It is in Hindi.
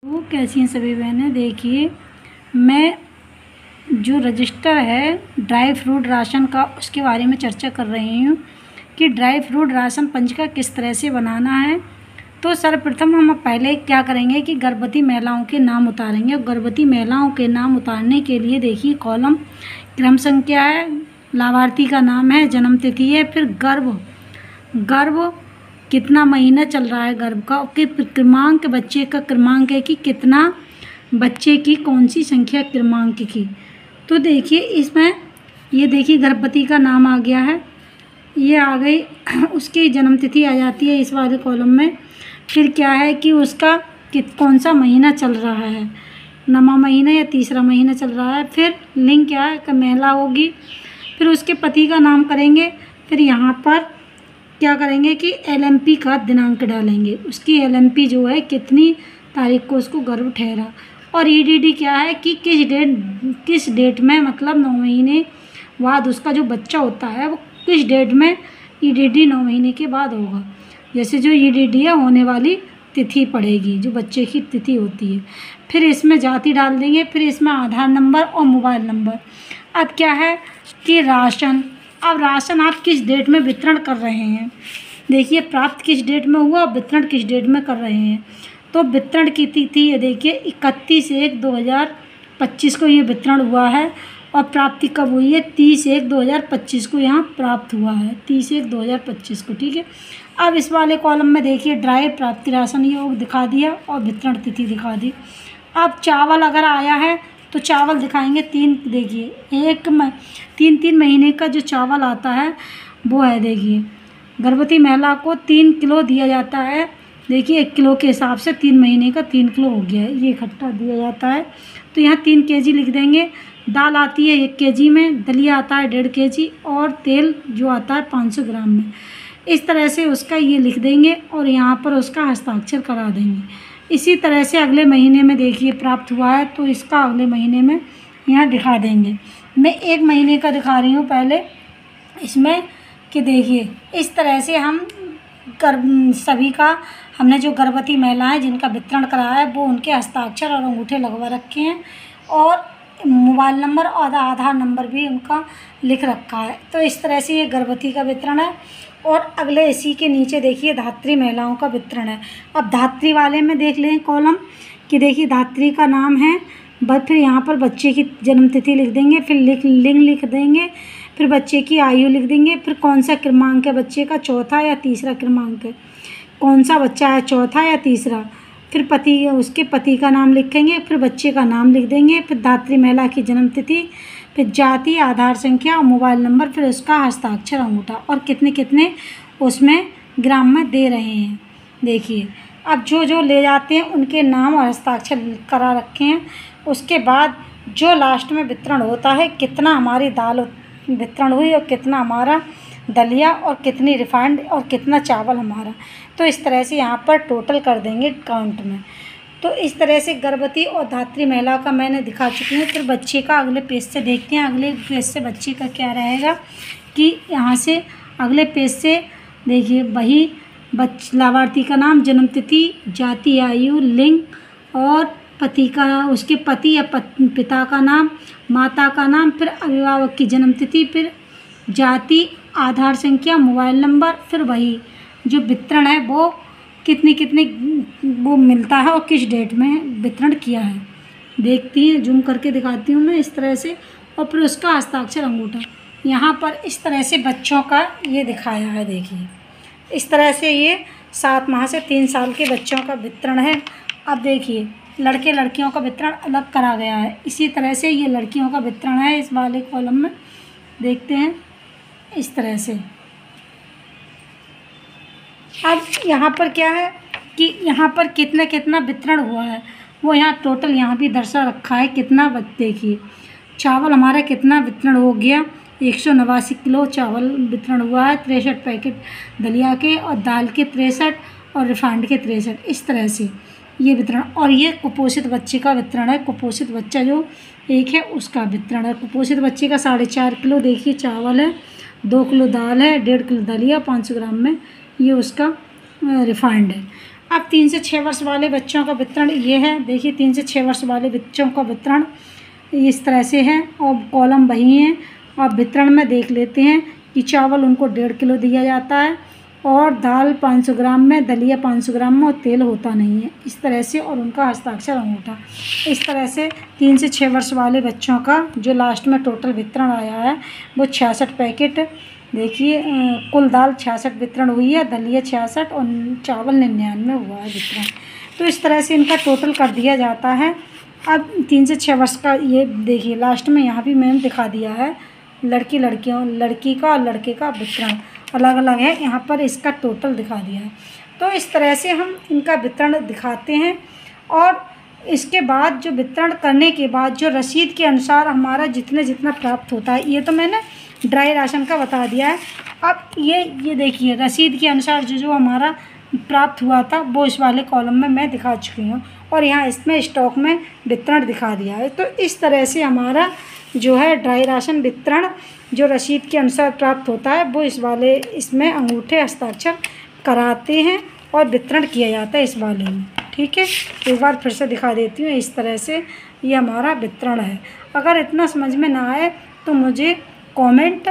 वो कैसी हैं सभी बहनें। देखिए, मैं जो रजिस्टर है ड्राई फ्रूट राशन का उसके बारे में चर्चा कर रही हूँ कि ड्राई फ्रूट राशन पंजिका किस तरह से बनाना है। तो सर्वप्रथम हम पहले क्या करेंगे कि गर्भवती महिलाओं के नाम उतारेंगे। और गर्भवती महिलाओं के नाम उतारने के लिए देखिए, कॉलम क्रम संख्या है, लाभार्थी का नाम है, जन्म तिथि है, फिर गर्भ कितना महीना चल रहा है गर्भ का, कि क्रमांक बच्चे का क्रमांक है कि कितना बच्चे की कौन सी संख्या क्रमांक की। तो देखिए इसमें ये देखिए गर्भवती का नाम आ गया है, ये आ गई, उसकी जन्म तिथि आ जाती है इस वाले कॉलम में। फिर क्या है कि उसका कौन सा महीना चल रहा है, नवा महीना या तीसरा महीना चल रहा है। फिर लिंग क्या है कि महिला होगी। फिर उसके पति का नाम करेंगे। फिर यहाँ पर क्या करेंगे कि LMP का दिनांक डालेंगे, उसकी LMP जो है कितनी तारीख को उसको गर्भ ठहरा। और EDD क्या है कि किस डेट में, मतलब 9 महीने बाद उसका जो बच्चा होता है वो किस डेट में EDD 9 महीने के बाद होगा। जैसे जो EDD है होने वाली तिथि पड़ेगी, जो बच्चे की तिथि होती है। फिर इसमें जाति डाल देंगे। फिर इसमें आधार नंबर और मोबाइल नंबर। अब क्या है कि राशन, अब राशन आप किस डेट में वितरण कर रहे हैं। देखिए, प्राप्त किस डेट में हुआ, वितरण किस डेट में कर रहे हैं। तो वितरण की तिथि ये देखिए 31/1/2025 को ये वितरण हुआ है। और प्राप्ति कब हुई है, 30/1/2025 को यहाँ प्राप्त हुआ है, 30/1/2025 को। ठीक है। अब इस वाले कॉलम में देखिए ड्राई प्राप्ति राशन योग दिखा दिया और वितरण तिथि दिखा दी। अब चावल अगर आया है तो चावल दिखाएंगे 3। देखिए 3 महीने का जो चावल आता है वो है, देखिए गर्भवती महिला को 3 किलो दिया जाता है। देखिए 1 किलो के हिसाब से 3 महीने का 3 किलो हो गया है, ये इकट्ठा दिया जाता है। तो यहाँ 3 kg लिख देंगे। दाल आती है 1 kg में, दलिया आता है 1.5 kg और तेल जो आता है 500 ग्राम में। इस तरह से उसका ये लिख देंगे और यहाँ पर उसका हस्ताक्षर करा देंगे। इसी तरह से अगले महीने में देखिए प्राप्त हुआ है तो इसका अगले महीने में यहाँ दिखा देंगे। मैं 1 महीने का दिखा रही हूँ पहले इसमें कि देखिए इस तरह से हम सभी का, हमने जो गर्भवती महिलाएं जिनका वितरण कराया है वो उनके हस्ताक्षर और अंगूठे लगवा रखे हैं और मोबाइल नंबर और आधार नंबर भी उनका लिख रखा है। तो इस तरह से ये गर्भवती का वितरण है। और अगले इसी के नीचे देखिए धात्री महिलाओं का वितरण है। अब धात्री वाले में देख लें कॉलम कि देखिए धात्री का नाम है, फिर यहाँ पर बच्चे की जन्म तिथि लिख देंगे, फिर लिंग लिख देंगे, फिर बच्चे की आयु लिख देंगे, फिर कौन सा क्रमांक है बच्चे का, चौथा या तीसरा क्रमांक है, कौन सा बच्चा है, चौथा या तीसरा। फिर उसके पति का नाम लिखेंगे, फिर बच्चे का नाम लिख देंगे, फिर धात्री महिला की जन्म तिथि, फिर जाति, आधार संख्या और मोबाइल नंबर, फिर उसका हस्ताक्षर अंगूठा और कितने उसमें ग्राम में दे रहे हैं। देखिए अब जो ले जाते हैं उनके नाम और हस्ताक्षर करा रखे हैं। उसके बाद जो लास्ट में वितरण होता है, कितना हमारी दाल वितरण हुई और कितना हमारा दलिया और कितनी रिफाइंड और कितना चावल हमारा, तो इस तरह से यहाँ पर टोटल कर देंगे काउंट में। तो इस तरह से गर्भवती और धात्री महिला का मैंने दिखा चुकी हूँ। फिर बच्चे का अगले पेज से देखते हैं। अगले पेज से बच्चे का क्या रहेगा कि यहाँ से अगले पेज से देखिए वही लाभार्थी का नाम, जन्म तिथि, जाति, आयु, लिंग और पति का, उसके पति या पिता का नाम, माता का नाम, फिर अभिभावक की जन्म तिथि, फिर जाति, आधार संख्या, मोबाइल नंबर, फिर वही जो वितरण है वो कितने वो मिलता है और किस डेट में वितरण किया है। देखती हैं, जूम करके दिखाती हूँ मैं इस तरह से। और फिर उसका हस्ताक्षर अंगूठा यहाँ पर इस तरह से बच्चों का ये दिखाया है। देखिए इस तरह से ये 7 माह से 3 साल के बच्चों का वितरण है। अब देखिए लड़के लड़कियों का वितरण अलग करा गया है। इसी तरह से ये लड़कियों का वितरण है इस वाले कॉलम में। देखते हैं इस तरह से। अब यहाँ पर क्या है कि यहाँ पर कितना वितरण हुआ है वो यहाँ टोटल यहाँ भी दर्शा रखा है। कितना देखिए चावल हमारा कितना वितरण हो गया, 189 किलो चावल वितरण हुआ है, 63 पैकेट दलिया के और दाल के 63 और रिफाइंड के 63। इस तरह से ये वितरण। और ये कुपोषित बच्चे का वितरण है। कुपोषित बच्चा जो एक है उसका वितरण है। कुपोषित बच्चे का 4.5 किलो देखिए चावल है, 2 किलो दाल है, 1.5 किलो दलिया, 500 ग्राम में ये उसका रिफाइंड है। अब 3 से 6 वर्ष वाले बच्चों का वितरण ये है। देखिए 3 से 6 वर्ष वाले बच्चों का वितरण इस तरह से है और कॉलम वही है। अब वितरण में देख लेते हैं कि चावल उनको 1.5 किलो दिया जाता है और दाल 500 ग्राम में, दलिया 500 ग्राम में और तेल होता नहीं है, इस तरह से। और उनका हस्ताक्षर अंगूठा, इस तरह से 3 से 6 वर्ष वाले बच्चों का जो लास्ट में टोटल वितरण आया है वो 66 पैकेट। देखिए कुल दाल 66 वितरण हुई है, दलिया 66 और चावल 99 हुआ है वितरण। तो इस तरह से इनका टोटल कर दिया जाता है। अब 3 से 6 वर्ष का ये देखिए लास्ट में यहाँ भी मैंने दिखा दिया है, लड़की का और लड़के का वितरण अलग अलग है, यहाँ पर इसका टोटल दिखा दिया है। तो इस तरह से हम इनका वितरण दिखाते हैं। और इसके बाद जो वितरण करने के बाद जो रसीद के अनुसार हमारा जितना प्राप्त होता है, ये तो मैंने ड्राई राशन का बता दिया है। अब ये देखिए रसीद के अनुसार जो हमारा प्राप्त हुआ था वो इस वाले कॉलम में मैं दिखा चुकी हूँ और यहाँ इसमें स्टॉक में वितरण दिखा दिया है। तो इस तरह से हमारा जो है ड्राई राशन वितरण जो रसीद के अनुसार प्राप्त होता है वो इसमें अंगूठे हस्ताक्षर कराते हैं और वितरण किया जाता है इस वाले में। ठीक है, एक बार फिर से दिखा देती हूँ। इस तरह से ये हमारा वितरण है। अगर इतना समझ में ना आए तो मुझे कमेंट